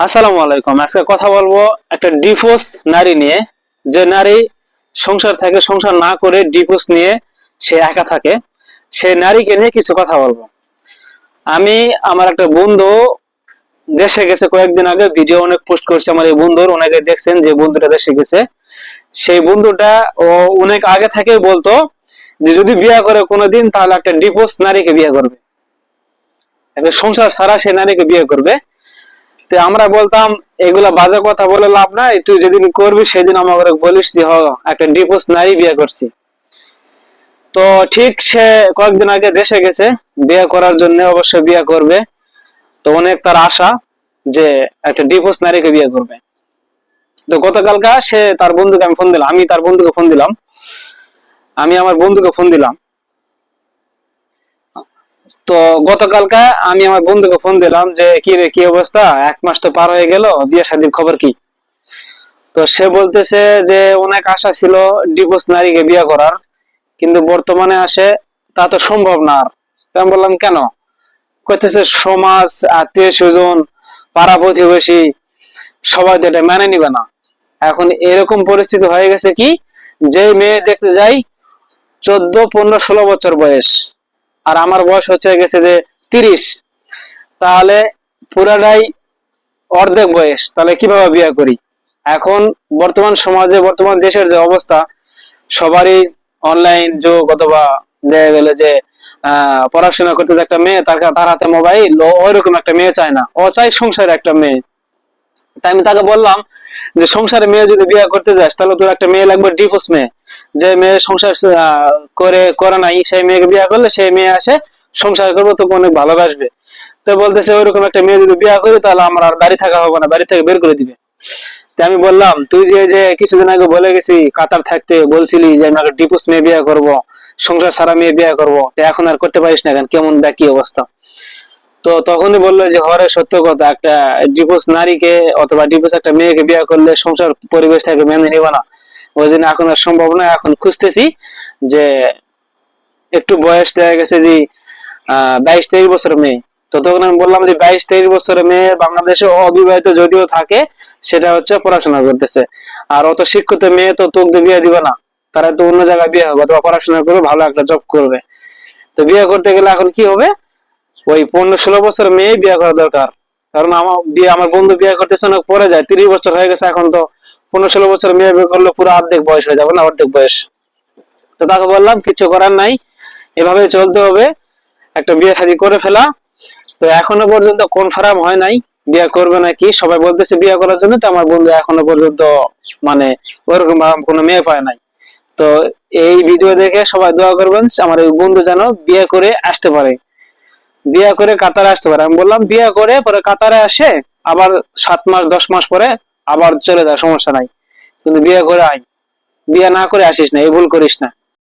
আসসালামু আলাইকুম। আজকে কথা বলবো একটা ডিভোর্স নারী নিয়ে। যে নারী সংসার থেকে সংসার না করে ডিভোর্স নিয়ে সে একা থাকে, সেই নারীকে নিয়ে কিছু কথা বলবো। আমি আমার একটা বন্ধু দেশে গেছে, কয়েকদিন আগে ভিডিও অনেক পোস্ট করছে আমার এই বন্ধুর, অনেকে দেখছেন যে বন্ধুটা দেশে গেছে। সেই বন্ধুটা ও অনেক আগে থেকে বলতো যে যদি বিয়ে করে কোনোদিন তাহলে একটা ডিভোর্স নারীকে বিয়ে করবে, একটা সংসার ছাড়া সেই নারীকে বিয়ে করবে। তো আমরা বলতাম এগুলা বাজে কথা বলে লাভ নাই, তুই যেদিন করবি সেদিন আমাকে বলিস যে একটা ডিভোর্স নারী বিয়ে করছি। তো ঠিক সে কয়েকদিন আগে দেশে গেছে বিয়ে করার জন্য, অবশ্যই বিয়ে করবে। তো অনেক তার আশা যে একটা ডিভোর্স নারীকে বিয়ে করবে। তো গতকালকা সে তার বন্ধুকে আমি ফোন দিলাম, আমি তার বন্ধুকে ফোন দিলাম, আমি আমার বন্ধুকে ফোন দিলাম। তো গতকালকা আমি আমার বন্ধুকে ফোন দিলাম যে কি রে, কি অবস্থা, 1 মাস তো পার হয়ে গেল, বিয়ে শাদীর খবর কি? তো সে বলতেছে যে অনেক আশা ছিল ডিভোর্স নারীকে বিয়ে করার, কিন্তু বর্তমানে আসে তা তো সম্ভব না আর। আমি বললাম কেন? কইতেছে সমাজ, আত্মীয় স্বজন, পাড়া প্রতিবেশী সবাই তো এটা মেনে নিবে না। এখন এরকম পরিস্থিতি হয়ে গেছে কি, যে মেয়ে দেখতে যাই 14, 15, 16 বছর বয়স, আর আমার বয়স হচ্ছে গেছে যে 30, তাহলে পুরাটাই অর্ধেক বয়স, তাহলে কিভাবে বিয়ে করি? এখন বর্তমান সমাজে, বর্তমান দেশের যে অবস্থা, সবারই অনলাইন যুগ, অথবা দেখা গেল যে পড়াশোনা করতে যে একটা মেয়ে তার হাতে মোবাইল, ওইরকম একটা মেয়ে চায় না, ও চাই সংসারে একটা মেয়ে। তাই আমি তাকে বললাম যে সংসারে মেয়ে যদি বিয়ে করতে যাস তাহলে তোর একটা মেয়ে লাগবে ডিভোর্স মেয়ে, যে মেয়ে সংসার করে নাই, সেই মেয়েকে বিয়ে করলে সেই মেয়ে আসে সংসার করবো, তোকে অনেক ভালোবাসবে। তো বলতেছে ওইরকম একটা মেয়ে যদি বিয়ে করি তাহলে আমার আর বাড়ি থাকা হবে না, বাড়ি থেকে বের করে দিবে। আমি বললাম তুই যে যে কিছুদিন আগে বলে গেছি কাতার থাকতে বলছিলি যে আমি একটা ডিভোর্স মেয়ে বিয়ে করবো, সংসার সারা মেয়ে বিয়ে করবো, তো এখন আর করতে পারিস না কেন? কেমন দেখ কি অবস্থা? তো তখনই বললো যে হরে সত্য কথা, একটা ডিভোর্স নারীকে অথবা ডিভোর্স একটা মেয়েকে বিয়ে করলে সংসার পরিবেশ থেকে মেনে নিবে না, ওই জন্য এখন আর সম্ভব না। এখন খুঁজতেছি যে একটু বয়স দেখা গেছে যে 22, 23 বছর মেয়ে। তো তখন আমি বললাম যে 22, 23 বছরের মেয়ে বাংলাদেশে অবিবাহিত যদিও থাকে, সেটা হচ্ছে পড়াশোনা করতেছে। আর অত শিক্ষিত মেয়ে তো তোকে বিয়ে দিবে না, তারা তো অন্য জায়গায় বিয়ে হবে অথবা পড়াশোনা করবে, ভালো একটা জব করবে। তো বিয়ে করতে গেলে এখন কি হবে, ওই 15, 16 বছর মেয়ে বিয়ে করা দরকার। কারণ আমার বন্ধু বিয়ে করতেছে অনেক পরে যায়, 30 বছর হয়ে গেছে, এখন তো 15, 16 বছর মেয়ে বিয়ে করলে পুরো অর্ধেক বয়স হয়ে যাবে না, অর্ধেক বয়স। তো তাকে বললাম কিছু করার নাই, এভাবে চলতে হবে, একটা বিয়ে শাদী করে ফেলা। তো এখনো পর্যন্ত কনফার্ম হয় নাই বিয়ে করবে নাকি, সবাই বলতেছে বিয়ে করার জন্য, তো আমার বন্ধু এখনো পর্যন্ত মানে ওরকম কোনো মেয়ে পায় নাই। তো এই ভিডিও দেখে সবাই দোয়া করবেন আমার এই বন্ধু যেন বিয়ে করে আসতে পারে, বিয়ে করে কাতারে আসতে পারে। আমি বললাম বিয়ে করে পরে কাতারে আসে, আবার 7 মাস 10 মাস পরে আবার চলে যায়, সমস্যা নাই, কিন্তু বিয়ে করে আয়, বিয়ে না করে আসিস না, এই ভুল করিস না।